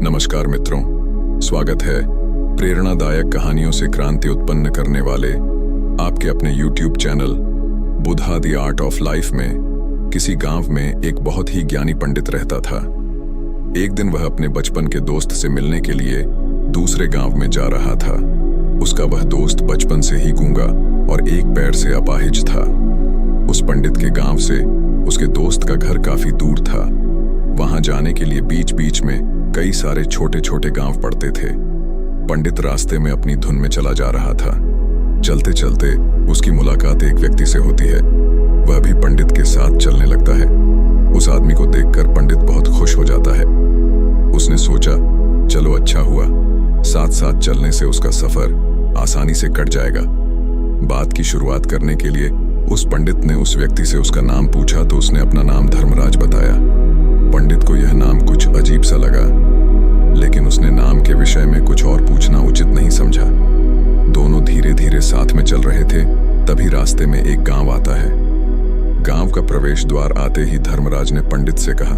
नमस्कार मित्रों, स्वागत है प्रेरणादायक कहानियों से क्रांति उत्पन्न करने वाले आपके अपने YouTube channel Buddha the art of life में। किसी गांव में एक बहुत ही ज्ञानी पंडित रहता था। एक दिन वह अपने बचपन के दोस्त से मिलने के लिए दूसरे गांव में जा रहा था। उसका वह दोस्त बचपन से ही गूंगा और एक पैर से अपाहिज था। उस पंडित के गांव से उसके दोस्त का घर काफी दूर था। वहां जाने के लिए बीच बीच में कई सारे छोटे छोटे गांव पड़ते थे। पंडित रास्ते में अपनी धुन में चला जा रहा था। चलते चलते उसकी मुलाकात एक व्यक्ति से होती है। वह भी पंडित के साथ चलने लगता है। उस आदमी को देखकर पंडित बहुत खुश हो जाता है। उसने सोचा, चलो अच्छा हुआ, साथ साथ चलने से उसका सफर आसानी से कट जाएगा। बात की शुरुआत करने के लिए उस पंडित ने उस व्यक्ति से उसका नाम पूछा तो उसने अपना नाम धर्मराज बताया। पंडित को यह नाम कुछ अजीब सा लगा, लेकिन उसने नाम के विषय में कुछ और पूछना उचित नहीं समझा। दोनों धीरे धीरे साथ में चल रहे थे। तभी रास्ते में एक गांव आता है। गांव का प्रवेश द्वार आते ही धर्मराज ने पंडित से कहा,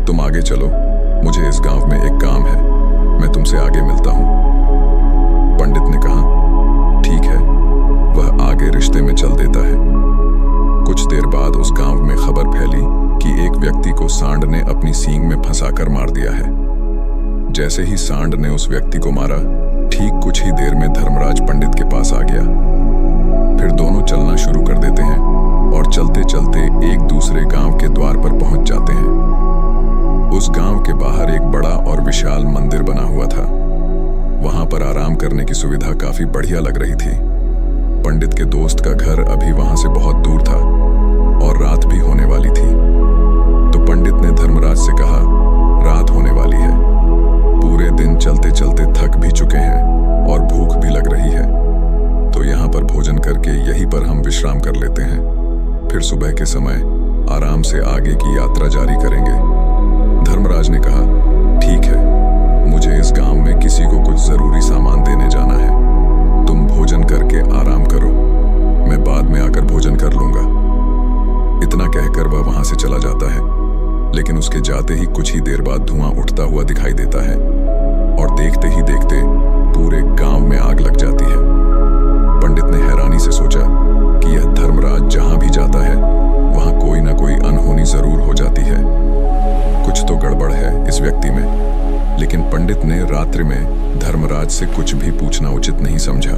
तुम आगे चलो, मुझे इस गांव में एक काम है, मैं तुमसे आगे मिलता हूं। पंडित ने कहा, ठीक है। वह आगे रिश्ते में चल देता है। कुछ देर बाद उस गांव में खबर फैली कि एक व्यक्ति को सांड ने अपनी सींग में फंसाकर मार दिया है। जैसे ही सांड ने उस व्यक्ति को मारा, ठीक कुछ ही देर में धर्मराज पंडित के पास आ गया। फिर दोनों चलना शुरू कर देते हैं और चलते चलते एक दूसरे गांव के द्वार पर पहुंच जाते हैं। उस गांव के बाहर एक बड़ा और विशाल मंदिर बना हुआ था। वहां पर आराम करने की सुविधा काफी बढ़िया लग रही थी। पंडित के दोस्त का घर अभी वहां से बहुत दूर था और रात भी होने वाली थी। तो पंडित ने धर्मराज से कहा, रात होने वाली है, पूरे दिन चलते चलते थक भी चुके हैं और भूख भी लग रही है, तो यहाँ पर भोजन करके यहीं पर हम विश्राम कर लेते हैं। फिर सुबह के समय आराम से आगे की यात्रा जारी करेंगे। धर्मराज ने कहा, ठीक है, मुझे इस गांव में किसी को कुछ जरूरी सामान देने जाना है। तुम भोजन करके आराम करो, मैं बाद में आकर भोजन कर लूंगा। इतना कहकर वह वहां से चला जाता है, लेकिन उसके जाते ही कुछ ही देर बाद धुआं उठता हुआ दिखाई देता है और देखते ही देखते पूरे गांव में आग लग जाती है। पंडित ने हैरानी से सोचा कि यह धर्मराज जहां भी जाता है वहां कोई ना कोई अनहोनी जरूर हो जाती है। कुछ तो गड़बड़ है इस व्यक्ति में। लेकिन पंडित ने रात्रि में धर्मराज से कुछ भी पूछना उचित नहीं समझा।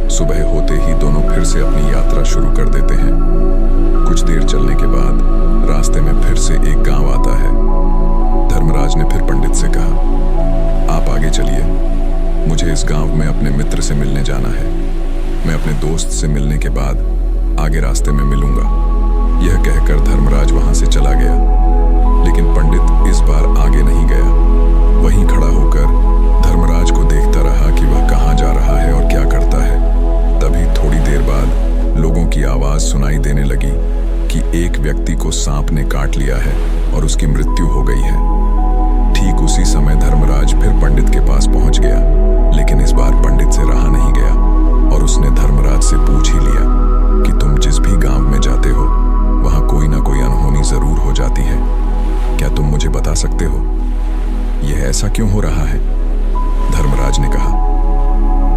सुबह होते ही दोनों फिर से अपनी यात्रा शुरू कर देते हैं। कुछ देर चलने के बाद रास्ते में फिर से एक गांव आता है। धर्मराज ने फिर पंडित से कहा, आप आगे चलिए, मुझे इस गांव में अपने मित्र से मिलने जाना है। मैं अपने दोस्त से मिलने के बाद आगे रास्ते में मिलूंगा। यह कहकर धर्मराज वहां से चला गया। लेकिन पंडित इस बार आगे नहीं गया। वहीं खड़ा होकर धर्मराज को देखता रहा कि वह कहां जा रहा है और क्या करता है। तभी थोड़ी देर बाद लोगों की आवाज सुनाई देने लगी कि एक व्यक्ति को सांप ने काट लिया है और उसकी मृत्यु हो गई है। ठीक उसी समय धर्मराज फिर पंडित के पास पहुंच गया, लेकिन इस बार पंडित से रहा नहीं गया और उसने धर्मराज से पूछ ही लिया कि तुम जिस भी गांव में जाते हो वहां कोई ना कोई अनहोनी जरूर हो जाती है। क्या तुम मुझे बता सकते हो यह ऐसा क्यों हो रहा है? धर्मराज ने कहा,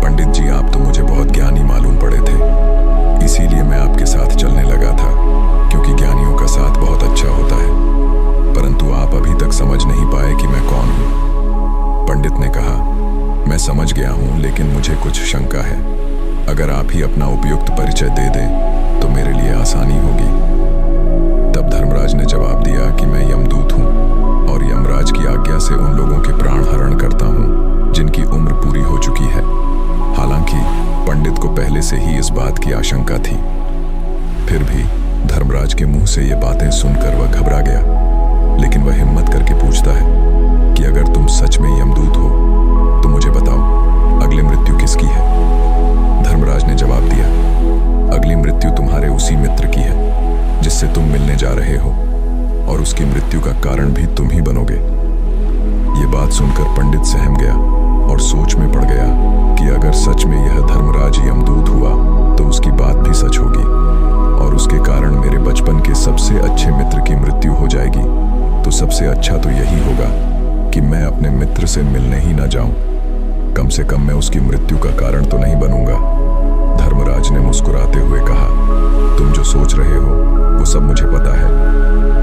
पंडित जी, आप तो मुझे बहुत ज्ञानी मालूम पड़े थे, इसीलिए मैं आपके साथ चलने लगा था, क्योंकि ज्ञानियों का साथ बहुत अच्छा होता है। परंतु आप अभी तक समझ नहीं पाए कि मैं कौन हूं। पंडित ने कहा, मैं समझ गया हूं, लेकिन मुझे कुछ शंका है। अगर आप ही अपना उपयुक्त परिचय दे दें तो मेरे लिए आसानी होगी। तब धर्मराज ने जवाब दिया कि मैं यमदूत हूं और यमराज की आज्ञा से उन लोगों के प्राण हरण करता हूं जिनकी उम्र पूरी हो चुकी है। हालांकि पंडित को पहले से ही इस बात की आशंका थी। फिर भी धर्मराज के मुंह से ये बातें सुनकर वह घबरा गया। लेकिन वह हिम्मत करके पूछता है कि अगर तुम सच में यमदूत हो तो मुझे बताओ, अगली मृत्यु किसकी है? धर्मराज ने जवाब दिया, अगली मृत्यु तुम्हारे उसी मित्र की है जिससे तुम मिलने जा रहे हो, और उसकी मृत्यु का कारण भी तुम ही बनोगे। ये बात सुनकर पंडित सहम गया और सोच में पड़ गया कि अगर सच में यह धर्मराज यमदूत हुआ तो उसकी बात भी सच होगी और उसके कारण मेरे बचपन के सबसे अच्छे मित्र की मृत्यु हो जाएगी। तो सबसे अच्छा तो यही होगा कि मैं अपने मित्र से मिलने ही ना जाऊं। कम से कम मैं उसकी मृत्यु का कारण तो नहीं बनूंगा। धर्मराज ने मुस्कुराते हुए कहा, तुम जो सोच रहे हो वो सब मुझे पता है,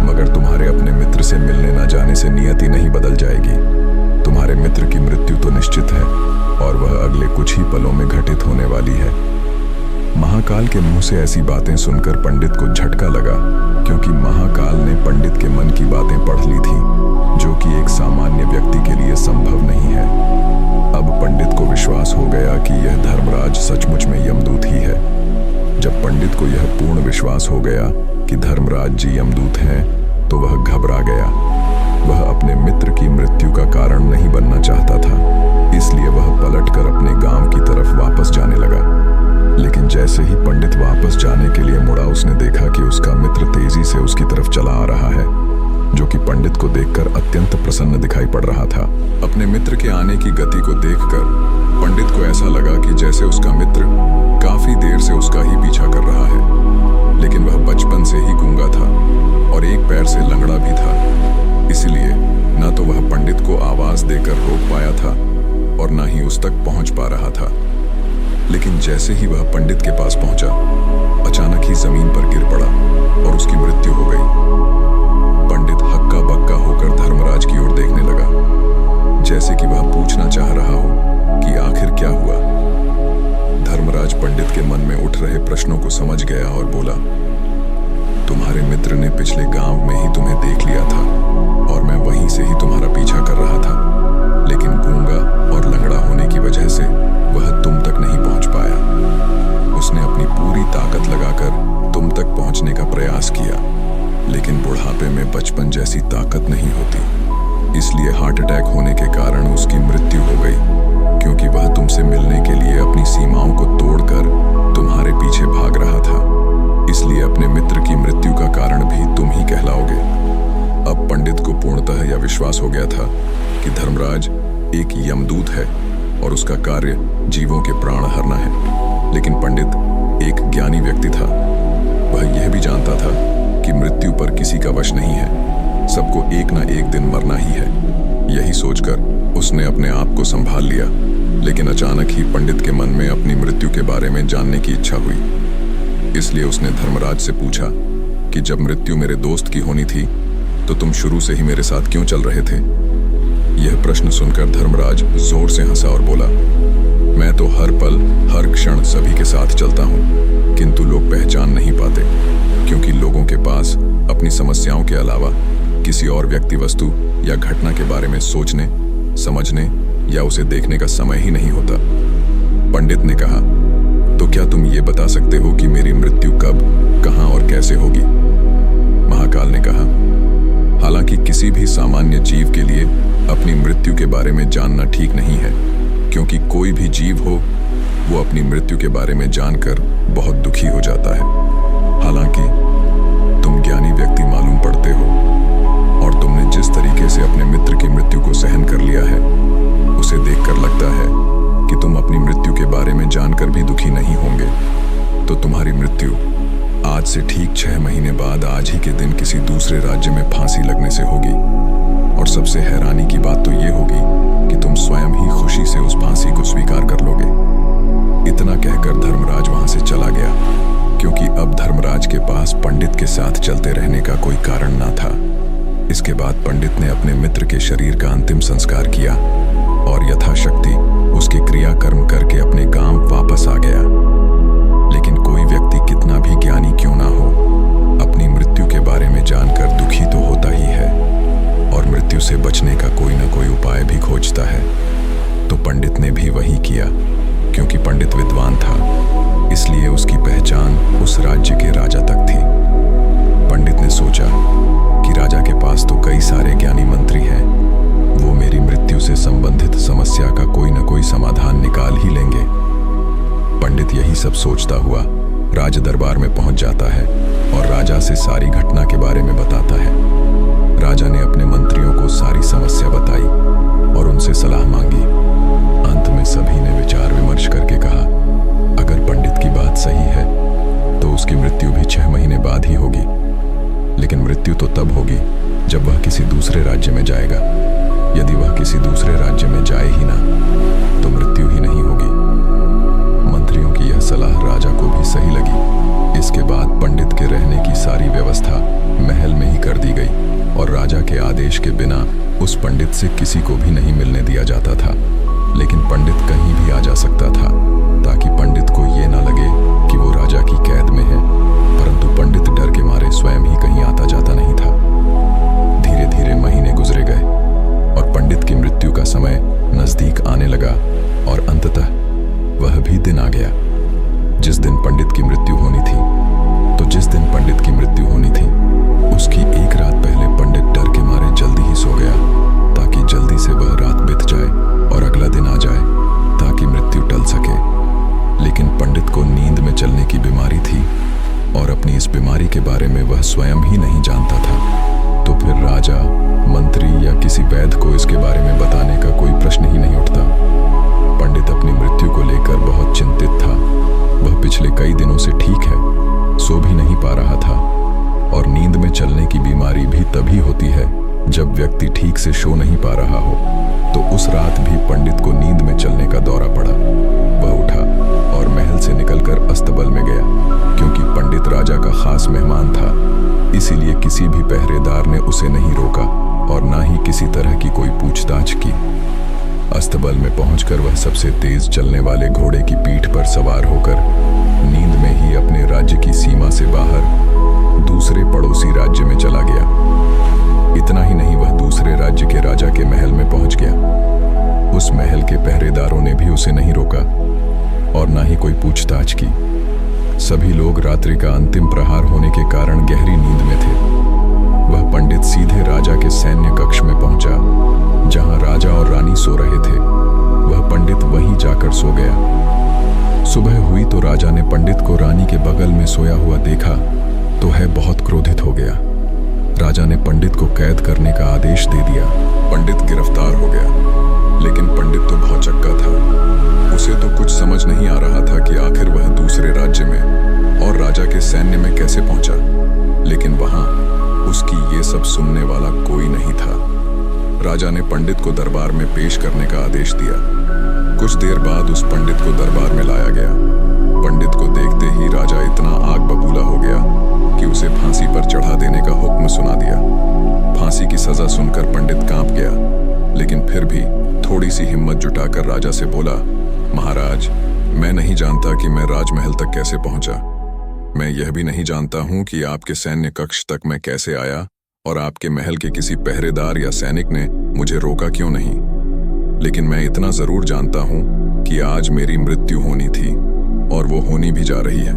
मगर तुम्हारे अपने मित्र से मिलने ना जाने से नियति नहीं बदल जाएगी। तुम्हारे मित्र की मृत्यु तो निश्चित है और वह अगले कुछ ही पलों में घटित होने वाली है। महाकाल के मुंह से ऐसी बातें सुनकर पंडित को झटका लगा, क्योंकि महाकाल ने पंडित के मन की बातें पढ़ ली थी, जो कि एक सामान्य व्यक्ति के लिए संभव नहीं है। अब पंडित को विश्वास हो गया कि यह धर्मराज सचमुच में यमदूत ही है। जब पंडित को यह पूर्ण विश्वास हो गया कि धर्मराज जी यमदूत हैं, तो वह घबरा गया। वह अपने मित्र की मृत्यु का कारण नहीं बनना चाहता था, इसलिए वह पलटकर अपने गांव की तरफ वापस जाने लगा। लेकिन जैसे ही पंडित वापस जाने के लिए मुड़ा, उसने देखा कि उसका मित्र तेजी से उसकी तरफ चला आ रहा है, जो कि पंडित को देखकर अत्यंत प्रसन्न दिखाई पड़ रहा था। अपने मित्र के आने की गति को देखकर पंडित को ऐसा लगा कि जैसे उसका मित्र काफी देर से उसका ही पीछा कर रहा है, लेकिन वह बचपन से ही गूंगा था और एक पैर से लंगड़ा भी था। इसलिए न तो वह पंडित को आवाज देकर रोक पाया था और न ही उस तक पहुंच पा रहा था। लेकिन जैसे ही वह पंडित के पास पहुंचा, अचानक ही जमीन पर गिर पड़ा और उसकी मृत्यु हो गई। पंडित हक्का बक्का होकर धर्मराज की ओर देखने लगा, जैसे कि वह पूछना चाह रहा हो कि आखिर क्या हुआ। धर्मराज पंडित के मन में उठ रहे प्रश्नों को समझ गया और बोला, तुम्हारे मित्र ने पिछले गांव में ही तुम्हें देख लिया था और मैं वहीं से ही तुम्हारा पीछा कर रहा था, लेकिन गूंगा और लंगड़ा होने की वजह से वह तुम तक नहीं पहुंच पाया। उसने अपनी पूरी ताकत लगाकर तुम तक पहुंचने का प्रयास किया, लेकिन बुढ़ापे में बचपन जैसी ताकत नहीं होती, इसलिए हार्ट अटैक होने के कारण उसकी मृत्यु हो गई, क्योंकि वह तुमसे मिलने के लिए अपनी सीमाओं को तोड़कर तुम्हारे पीछे भाग रहा था। इसलिए अपने मित्र की मृत्यु का कारण भी तुम ही कहलाओगे। अब पंडित को पूर्णतः यह विश्वास हो गया था कि धर्मराज एक यमदूत है और उसका कार्य जीवों के प्राण हरना है। लेकिन पंडित एक ज्ञानी व्यक्ति था। वह यह भी जानता था कि मृत्यु पर किसी का वश नहीं है, सबको एक ना एक दिन मरना ही है। यही सोचकर उसने अपने आप को संभाल लिया। लेकिन अचानक ही पंडित के मन में अपनी मृत्यु के बारे में जानने की इच्छा हुई। इसलिए उसने धर्मराज से पूछा कि जब मृत्यु मेरे दोस्त की होनी थी, तो तुम शुरू से ही मेरे साथ क्यों चल रहे थे? यह प्रश्न सुनकर धर्मराज जोर से हंसा और बोला, मैं तो हर पल हर क्षण सभी के साथ चलता हूँ, किंतु लोग पहचान नहीं पाते, क्योंकि लोगों के पास अपनी समस्याओं के अलावा किसी और व्यक्ति, वस्तु या घटना के बारे में सोचने, समझने या उसे देखने का समय ही नहीं होता। पंडित ने कहा, तो क्या तुम ये बता सकते हो कि मेरी मृत्यु कब, कहाँ और कैसे होगी? महाकाल ने कहा, हालांकि किसी भी सामान्य जीव के लिए अपनी मृत्यु के बारे में जानना ठीक नहीं है, क्योंकि कोई भी जीव हो वो अपनी मृत्यु के बारे में जानकर बहुत दुखी हो जाता है। हालांकि तुम ज्ञानी व्यक्ति मालूम पड़ते हो और तुमने जिस तरीके से अपने मित्र की मृत्यु को सहन कर लिया है, उसे देखकर लगता है कि तुम अपनी मृत्यु के बारे में जानकर भी दुखी नहीं होंगे। तो तुम्हारी मृत्यु आज से ठीक 6 महीने बाद आज ही के दिन किसी दूसरे राज्य में फांसी लगने से होगी। और सबसे हैरानी की बात तो ये होगी कि तुम स्वयं ही खुशी से उस फांसी को स्वीकार कर लोगे। इतना कहकर धर्मराज वहां से चला गया, क्योंकि अब धर्मराज के पास पंडित के साथ चलते रहने का कोई कारण ना था। इसके बाद पंडित ने अपने मित्र के शरीर का अंतिम संस्कार किया और यथाशक्ति उसके क्रियाकर्म करके अपने गांव वापस आ गया। लेकिन कोई व्यक्ति कितना भी ज्ञानी क्यों ना हो, अपनी मृत्यु के बारे में जानकर दुखी तो होता ही है और मृत्यु से बचने का कोई ना कोई उपाय भी खोजता है। तो पंडित ने भी वही किया, क्योंकि पंडित विद्वान था, इसलिए उसकी पहचान उस राज्य के राजा तक थी। पंडित ने सोचा कि राजा के पास तो कई सारे ज्ञानी मंत्री हैं, वो मेरी मृत्यु से संबंधित समस्या का कोई ना कोई समाधान निकाल ही लेंगे। पंडित यही सब सोचता हुआ राज दरबार में पहुंच जाता है और राजा से सारी घटना के बारे में बताता है। राजा ने अपने मंत्रियों को सारी समस्या बताई और उनसे सलाह मांगी। अंत में सभी ने विचार विमर्श करके कहा, अगर पंडित की बात सही है तो उसकी मृत्यु भी 6 महीने बाद ही होगी। लेकिन मृत्यु तो तब होगी जब वह किसी दूसरे राज्य में जाएगा। यदि वह किसी किसी दूसरे राज्य में जाए ही ना, तो मृत्यु ही नहीं होगी। मंत्रियों की यह सलाह राजा को भी सही लगी। इसके बाद पंडित के रहने की सारी व्यवस्था महल में ही कर दी गई और राजा के आदेश के बिना उस पंडित से किसी को भी नहीं मिलने दिया जाता था। लेकिन पंडित कहीं भी आ जा सकता था, ताकि पंडित को ये ना लगे कि वो राजा की कैद में है। परंतु पंडित डर के मारे स्वयं ही कहीं आता जाता नहीं था। धीरे धीरे महीने गुजरे गए और पंडित की मृत्यु का समय नजदीक आने लगा और अंततः वह भी दिन आ गया जिस दिन पंडित की मृत्यु होनी थी। तो जिस दिन पंडित की मृत्यु होनी थी, उसकी एक रात पहले पंडित डर के मारे जल्दी ही सो गया, ताकि जल्दी से वह रात बीत जाए और अगला दिन आ जाए, ताकि मृत्यु टल सके। लेकिन पंडित को नींद में चलने की बीमारी थी और अपनी इस बीमारी के बारे में वह स्वयं ही नहीं जानता था। तो फिर राजा, मंत्री या किसी वैद्य को इसके बारे में बताने का कोई प्रश्न ही नहीं उठता। पंडित अपनी मृत्यु को लेकर बहुत चिंतित था। वह पिछले कई दिनों से ठीक है, सो भी नहीं पा रहा था। और नींद में चलने की बीमारी भी तभी होती है जब व्यक्ति ठीक से सो नहीं पा रहा हो। तो उस रात भी पंडित को नींद में चलने का दौरा पड़ा। वह उठा और महल से निकलकर अस्तबल में गया, क्योंकि पंडित राजा का खास मेहमान था। इसीलिए किसी भी पहरेदार ने उसे नहीं रोका और ना ही किसी तरह की कोई पूछताछ की। अस्तबल में पहुंचकर वह सबसे तेज चलने वाले घोड़े की पीठ पर सवार होकर नींद में ही अपने राज्य की सीमा से बाहर दूसरे पड़ोसी राज्य में चला गया। इतना ही नहीं, वह दूसरे राज्य के राजा के महल में पहुंच गया। उस महल के पहरेदारों ने भी उसे नहीं रोका और ना ही कोई पूछताछ की। सभी लोग रात्रि का अंतिम प्रहार होने के कारण गहरी नींद में थे। वह पंडित सीधे राजा के सैन्य कक्ष में पहुंचा, जहां राजा और रानी सो रहे थे। वह पंडित वहीं जाकर सो गया। सुबह हुई तो राजा ने पंडित को रानी के बगल में सोया हुआ देखा तो है बहुत क्रोधित हो गया। राजा ने पंडित को कैद करने का आदेश दे दिया। पंडित गिरफ्तार हो गया, लेकिन पंडित तो भौचक्का था। उसे तो कुछ समझ नहीं आ रहा था कि आखिर वह दूसरे राज्य में और राजा के सैन्य में कैसे पहुंचा। लेकिन वहां उसकी ये सब सुनने वाला कोई नहीं था। राजा ने पंडित को दरबार में पेश करने का आदेश दिया। कुछ देर बाद उस पंडित को दरबार में लाया गया। पंडित को देखते ही राजा इतना आग बबूला हो गया कि उसे फांसी पर चढ़ा देने का हुक्म सुना दिया। फांसी की सजा सुनकर पंडित कांप गया, लेकिन फिर भी थोड़ी सी हिम्मत जुटाकर राजा से बोला, महाराज, मैं नहीं जानता कि मैं राजमहल तक कैसे पहुंचा। मैं यह भी नहीं जानता हूं कि आपके सैन्य कक्ष तक मैं कैसे आया और आपके महल के किसी पहरेदार या सैनिक ने मुझे रोका क्यों नहीं। लेकिन मैं इतना जरूर जानता हूं कि आज मेरी मृत्यु होनी थी और वो होनी भी जा रही है।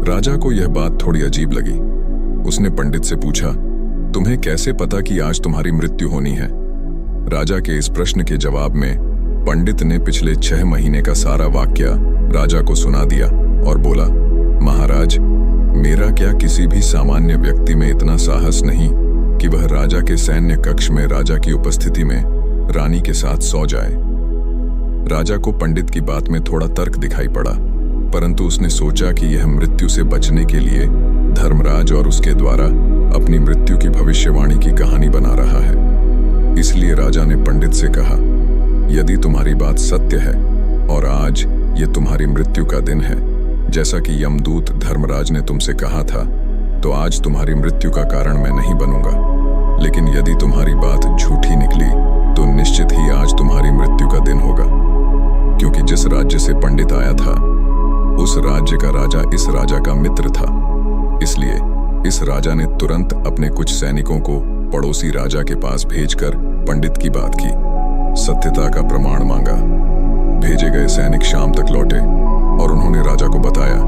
राजा को यह बात थोड़ी अजीब लगी। उसने पंडित से पूछा, तुम्हें कैसे पता कि आज तुम्हारी मृत्यु होनी है? राजा के इस प्रश्न के जवाब में पंडित ने पिछले 6 महीने का सारा वाकया राजा को सुना दिया और बोला, महाराज, मेरा क्या किसी भी सामान्य व्यक्ति में इतना साहस नहीं कि वह राजा के सैन्य कक्ष में राजा की उपस्थिति में रानी के साथ सो जाए। राजा को पंडित की बात में थोड़ा तर्क दिखाई पड़ा, परंतु उसने सोचा कि यह मृत्यु से बचने के लिए धर्मराज और उसके द्वारा अपनी मृत्यु की भविष्यवाणी की कहानी बना रहा है। इसलिए राजा ने पंडित से कहा, यदि तुम्हारी बात सत्य है और आज ये तुम्हारी मृत्यु का दिन है, जैसा कि यमदूत धर्मराज ने तुमसे कहा था, तो आज तुम्हारी मृत्यु का कारण मैं नहीं बनूंगा। लेकिन यदि तुम्हारी बात झूठी निकली तो निश्चित ही आज तुम्हारी मृत्यु का दिन होगा, क्योंकि जिस राज्य से पंडित आया था उस राज्य का राजा इस राजा का मित्र था। इसलिए इस राजा ने तुरंत अपने कुछ सैनिकों को पड़ोसी राजा के पास भेजकर पंडित की बात की, सत्यता का प्रमाण मांगा। भेजे गए सैनिक शाम तक लौटे और उन्होंने राजा को बताया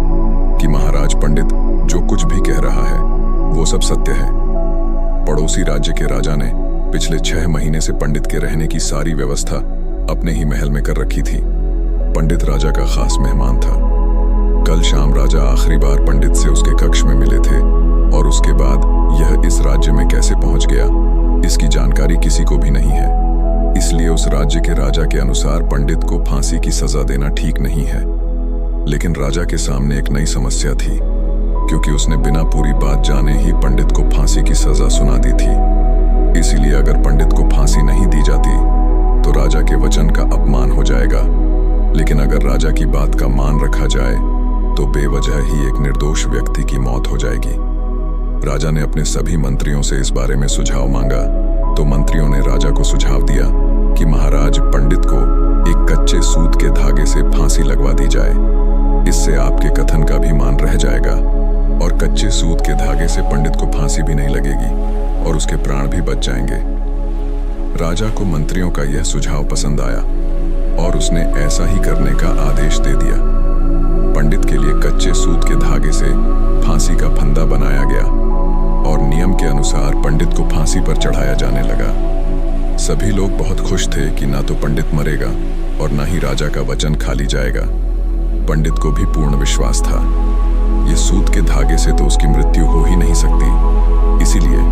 कि महाराज, पंडित जो कुछ भी कह रहा है वो सब सत्य है। पड़ोसी राज्य के राजा ने पिछले 6 महीने से पंडित के रहने की सारी व्यवस्था अपने ही महल में कर रखी थी। पंडित राजा का खास मेहमान था। कल शाम राजा आखिरी बार पंडित से उसके कक्ष में मिले थे और उसके बाद यह इस राज्य में कैसे पहुंच गया, इसकी जानकारी किसी को भी नहीं है। इसलिए उस राज्य के राजा के अनुसार पंडित को फांसी की सजा देना ठीक नहीं है। लेकिन राजा के सामने एक नई समस्या थी, क्योंकि उसने बिना पूरी बात जाने ही पंडित को फांसी की सजा सुना दी थी। इसीलिए अगर पंडित को फांसी नहीं दी जाती लेकिन अगर राजा की बात का मान रखा जाए तो बेवजह ही एक निर्दोष व्यक्ति की मौत हो जाएगी। राजा ने अपने सभी मंत्रियों से इस बारे में सुझाव मांगा तो मंत्रियों ने राजा को सुझाव दिया कि महाराज, पंडित को एक कच्चे सूत के धागे से फांसी लगवा दी जाए। इससे आपके कथन का भी मान रह जाएगा और कच्चे सूत के धागे से पंडित को फांसी भी नहीं लगेगी और उसके प्राण भी बच जाएंगे। राजा को मंत्रियों का यह सुझाव पसंद आया और उसने ऐसा ही करने का आदेश दे दिया। पंडित के लिए कच्चे सूत के धागे से फांसी का फंदा बनाया गया और नियम के अनुसार पंडित को फांसी पर चढ़ाया जाने लगा। सभी लोग बहुत खुश थे कि ना तो पंडित मरेगा और ना ही राजा का वचन खाली जाएगा। पंडित को भी पूर्ण विश्वास था, ये सूत के धागे से तो उसकी मृत्यु हो ही नहीं सकती, इसीलिए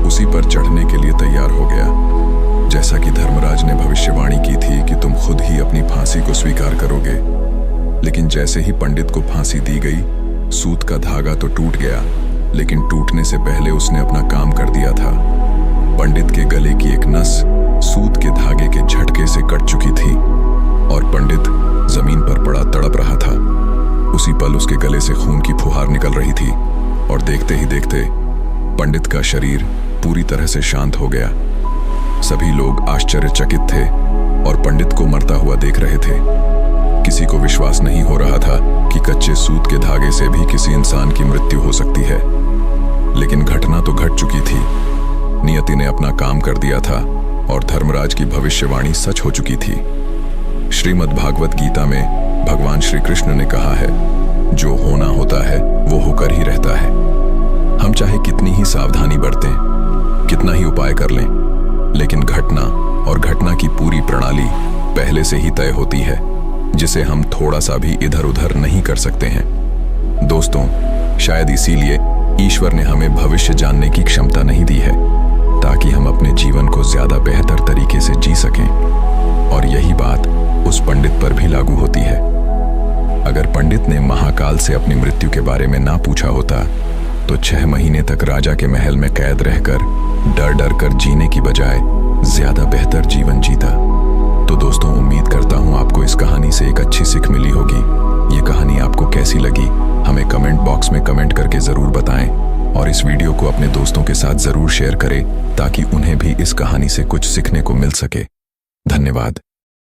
उसी पर चढ़ने के लिए तैयार हो गया। जैसा कि धर्मराज ने भविष्यवाणी की थी कि तुम खुद ही अपनी फांसी को स्वीकार करोगे। लेकिन जैसे ही पंडित को फांसी दी गई, सूत का धागा तो टूट गया, लेकिन टूटने से पहले उसने अपना काम कर दिया था। पंडित के गले की एक नस सूत के धागे के झटके से कट चुकी थी और पंडित जमीन पर पड़ा तड़प रहा था। उसी पल उसके गले से खून की फुहार निकल रही थी और देखते ही देखते पंडित का शरीर पूरी तरह से शांत हो गया। सभी लोग आश्चर्यचकित थे और पंडित को मरता हुआ देख रहे थे। किसी को विश्वास नहीं हो रहा था कि कच्चे सूत के धागे से भी किसी इंसान की मृत्यु हो सकती है। लेकिन घटना तो घट चुकी थी। नियति ने अपना काम कर दिया था और धर्मराज की भविष्यवाणी सच हो चुकी थी। श्रीमद् भागवत गीता में भगवान श्री कृष्ण ने कहा है, जो होना होता है वो होकर ही रहता है। हम चाहे कितनी ही सावधानी बरतें, कितना ही उपाय कर लें, लेकिन घटना और घटना की पूरी प्रणाली पहले से ही तय होती है, जिसे हम थोड़ा सा भी इधर उधर नहीं कर सकते हैं। दोस्तों, शायद इसीलिए ईश्वर ने हमें भविष्य जानने की क्षमता नहीं दी है, ताकि हम अपने जीवन को ज्यादा बेहतर तरीके से जी सकें। और यही बात उस पंडित पर भी लागू होती है। अगर पंडित ने महाकाल से अपनी मृत्यु के बारे में ना पूछा होता तो 6 महीने तक राजा के महल में कैद रहकर डर डर कर जीने की बजाय ज्यादा बेहतर जीवन जीता। तो दोस्तों, उम्मीद करता हूं आपको इस कहानी से एक अच्छी सीख मिली होगी। ये कहानी आपको कैसी लगी हमें कमेंट बॉक्स में कमेंट करके जरूर बताएं और इस वीडियो को अपने दोस्तों के साथ जरूर शेयर करें ताकि उन्हें भी इस कहानी से कुछ सीखने को मिल सके। धन्यवाद।